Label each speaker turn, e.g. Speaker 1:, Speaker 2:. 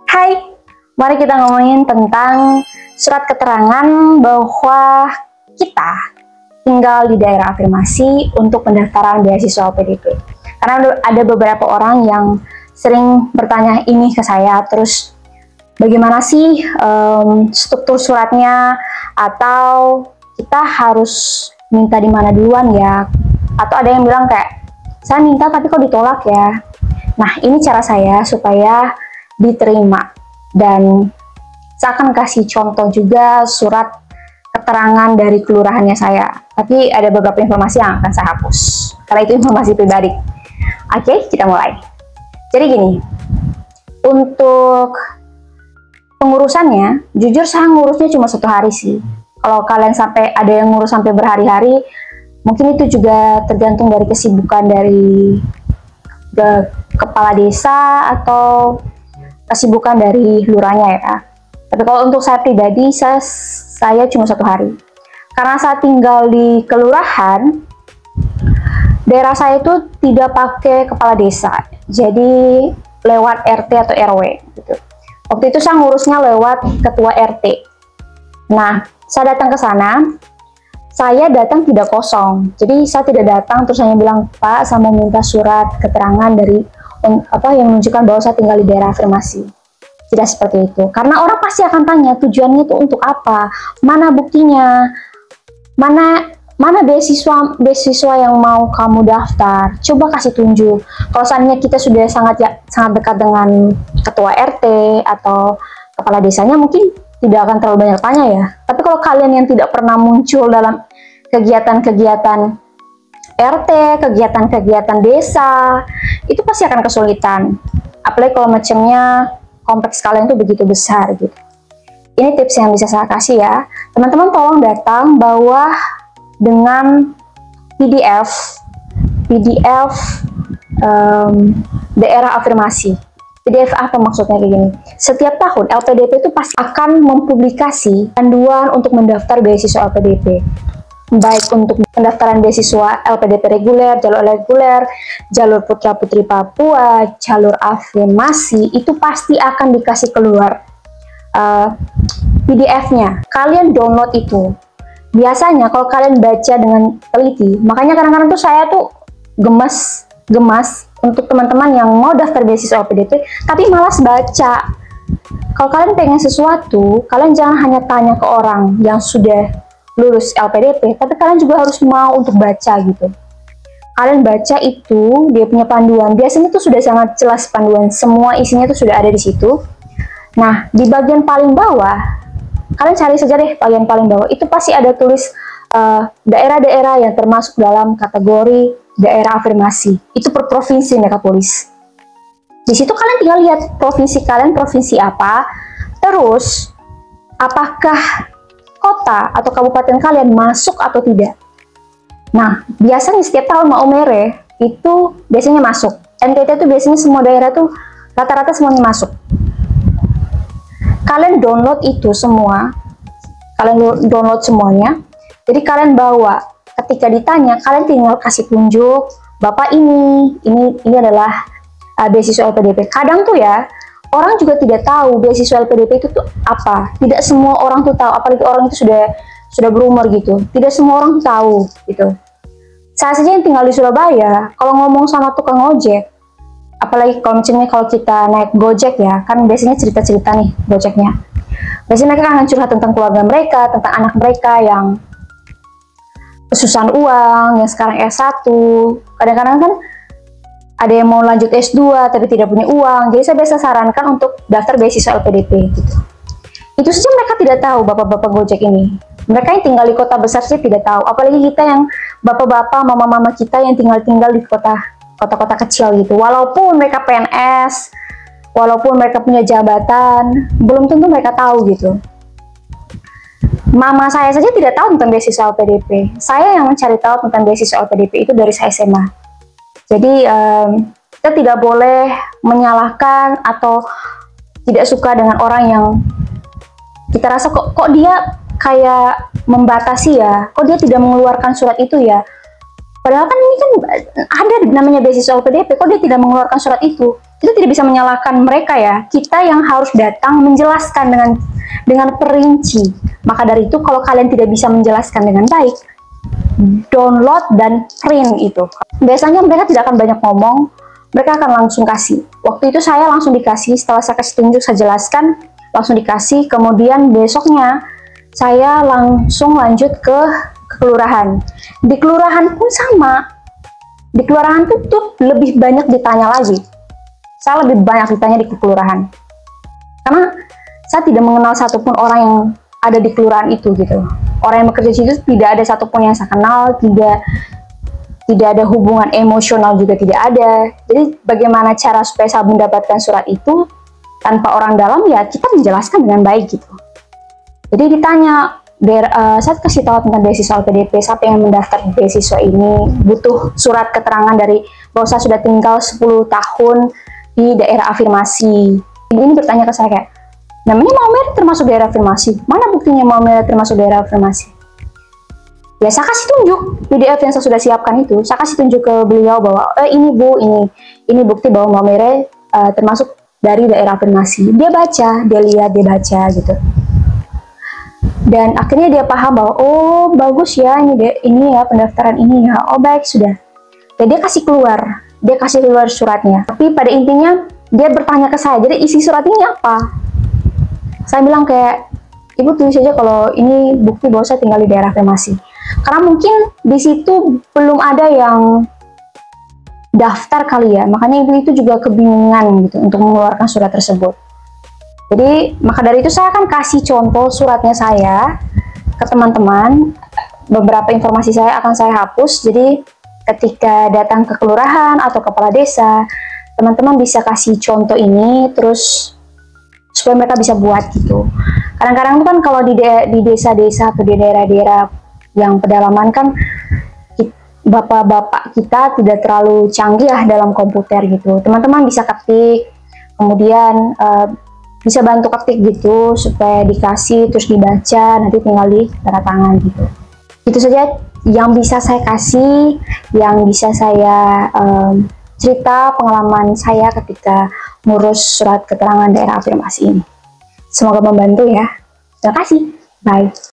Speaker 1: Hai, mari kita ngomongin tentang surat keterangan bahwa kita tinggal di daerah afirmasi untuk pendaftaran beasiswa LPDP. Karena ada beberapa orang yang sering bertanya ini ke saya, terus bagaimana sih struktur suratnya, atau kita harus minta di mana duluan ya, atau ada yang bilang kayak, saya minta tapi kok ditolak ya. Nah, ini cara saya supaya diterima, dan saya akan kasih contoh juga surat keterangan dari kelurahannya saya. Tapi ada beberapa informasi yang akan saya hapus karena itu informasi pribadi. Oke, kita mulai. Jadi gini, untuk pengurusannya, jujur saya ngurusnya cuma 1 hari sih. Kalau kalian sampai ada yang ngurus sampai berhari-hari, mungkin itu juga tergantung dari kesibukan dari kepala desa atau kesibukan dari lurahnya ya. Tapi kalau untuk saya pribadi, saya cuma 1 hari. Karena saya tinggal di kelurahan, daerah saya itu tidak pakai kepala desa, jadi lewat RT atau RW gitu. Waktu itu saya ngurusnya lewat ketua RT. Nah, saya datang ke sana, saya datang tidak kosong, jadi saya tidak datang terus hanya bilang, Pak, saya mau minta surat keterangan dari yang menunjukkan bahwa saya tinggal di daerah afirmasi. Tidak seperti itu, karena orang pasti akan tanya tujuannya itu untuk apa, mana buktinya, mana beasiswa yang mau kamu daftar, coba kasih tunjuk. Kalau seandainya kita sudah sangat dekat dengan ketua RT atau kepala desanya, mungkin tidak akan terlalu banyak tanya ya. Tapi kalau kalian yang tidak pernah muncul dalam kegiatan-kegiatan RT, kegiatan-kegiatan desa, itu pasti akan kesulitan. Apalagi kalau macamnya kompleks kalian itu begitu besar gitu. Ini tips yang bisa saya kasih ya. Teman-teman tolong datang bawa dengan PDF daerah afirmasi. PDF apa maksudnya kayak gini? Setiap tahun LPDP itu pasti akan mempublikasi panduan untuk mendaftar beasiswa LPDP. Baik untuk pendaftaran beasiswa LPDP reguler, jalur putra putri Papua, jalur afirmasi, itu pasti akan dikasih keluar PDF-nya. Kalian download itu. Biasanya kalau kalian baca dengan teliti, makanya kadang-kadang tuh saya tuh gemas untuk teman-teman yang mau daftar beasiswa LPDP tapi malas baca. Kalau kalian pengen sesuatu, kalian jangan hanya tanya ke orang yang sudah lulus LPDP, tapi kalian juga harus mau untuk baca gitu. Kalian baca itu, dia punya panduan, biasanya tuh sudah sangat jelas panduan, semua isinya tuh sudah ada di situ. Nah, di bagian paling bawah, kalian cari saja deh bagian paling bawah, itu pasti ada tulis daerah-daerah yang termasuk dalam kategori daerah afirmasi. Itu per provinsi mereka tulis. Di situ kalian tinggal lihat provinsi kalian provinsi apa, terus apakah kota atau kabupaten kalian masuk atau tidak. Nah, biasanya setiap tahun mau mere itu biasanya masuk. NTT itu biasanya semua daerah tuh rata-rata semuanya masuk. Kalian download itu semua, kalian download semuanya. Jadi kalian bawa, ketika ditanya kalian tinggal kasih tunjuk, Bapak ini adalah beasiswa LPDP. Kadang tuh ya, orang juga tidak tahu beasiswa LPDP itu tuh apa. Tidak semua orang tuh tahu, apalagi orang itu sudah berumur gitu. Tidak semua orang tuh tahu gitu. Saya saja yang tinggal di Surabaya, kalau ngomong sama tukang ojek, apalagi kalau misalnya kalau kita naik Gojek ya, kan biasanya cerita-cerita nih Gojeknya. Biasanya mereka akan curhat tentang keluarga mereka, tentang anak mereka yang kesusahan uang, yang sekarang S1. Kadang-kadang kan ada yang mau lanjut S2 tapi tidak punya uang, jadi saya biasa sarankan untuk daftar beasiswa LPDP gitu. Itu saja mereka tidak tahu, bapak-bapak Gojek ini. Mereka yang tinggal di kota besar sih tidak tahu, apalagi kita yang bapak-bapak, mama-mama kita yang tinggal di kota-kota kecil gitu. Walaupun mereka PNS, walaupun mereka punya jabatan, belum tentu mereka tahu gitu. Mama saya saja tidak tahu tentang beasiswa LPDP. Saya yang mencari tahu tentang beasiswa LPDP itu dari saya SMA. Jadi kita tidak boleh menyalahkan atau tidak suka dengan orang yang kita rasa kok dia kayak membatasi ya, kok dia tidak mengeluarkan surat itu ya. Padahal kan ini kan ada namanya beasiswa LPDP, kok dia tidak mengeluarkan surat itu itu tidak bisa menyalahkan mereka ya. Kita yang harus datang menjelaskan dengan perinci. Maka dari itu kalau kalian tidak bisa menjelaskan dengan baik, download dan print itu. Biasanya mereka tidak akan banyak ngomong, mereka akan langsung kasih. Waktu itu saya langsung dikasih, setelah saya kasih tunjuk, saya jelaskan, langsung dikasih. Kemudian besoknya saya langsung lanjut ke kelurahan. Di kelurahan pun sama. Di kelurahan tuh lebih banyak ditanya lagi. Saya lebih banyak ditanya di kelurahan. Karena saya tidak mengenal satupun orang yang ada di kelurahan itu gitu. Orang yang bekerja di situ tidak ada satupun yang saya kenal, tidak ada hubungan emosional juga tidak ada. Jadi bagaimana cara supaya saya mendapatkan surat itu tanpa orang dalam, ya kita menjelaskan dengan baik gitu. Jadi ditanya, saya kasih tahu tentang beasiswa LPDP, saya pengen mendaftar di beasiswa ini, butuh surat keterangan dari bahwa saya sudah tinggal 10 tahun di daerah afirmasi. Ini bertanya ke saya kayak, namanya Maumere termasuk daerah afirmasi, mana buktinya Maumere termasuk daerah afirmasi? Ya saya kasih tunjuk PDF yang saya sudah siapkan itu, saya kasih tunjuk ke beliau bahwa ini Bu, ini bukti bahwa Maumere termasuk dari daerah afirmasi. Dia baca, dia lihat, dia baca gitu. Dan akhirnya dia paham bahwa oh bagus ya, ini ya pendaftaran ini ya, oh baik sudah. Dan dia kasih keluar suratnya. Tapi pada intinya dia bertanya ke saya, jadi isi surat ini apa? Saya bilang kayak, Ibu tulis saja kalau ini bukti bahwa saya tinggal di daerah afirmasi. Karena mungkin di situ belum ada yang daftar kali ya, makanya ibu itu juga kebingungan gitu untuk mengeluarkan surat tersebut. Jadi maka dari itu saya akan kasih contoh suratnya saya ke teman-teman. Beberapa informasi saya akan saya hapus, jadi ketika datang ke kelurahan atau kepala desa, teman-teman bisa kasih contoh ini terus supaya mereka bisa buat gitu. Kadang-kadang itu kan kalau di desa-desa atau di daerah-daerah yang pedalaman kan bapak-bapak kita tidak terlalu canggih ya dalam komputer gitu. Teman-teman bisa ketik, kemudian bisa bantu ketik gitu supaya dikasih terus dibaca, nanti tinggal di tanda tangan gitu. Itu saja yang bisa saya kasih, yang bisa saya cerita pengalaman saya ketika ngurus surat keterangan daerah afirmasi ini. Semoga membantu ya. Terima kasih. Bye.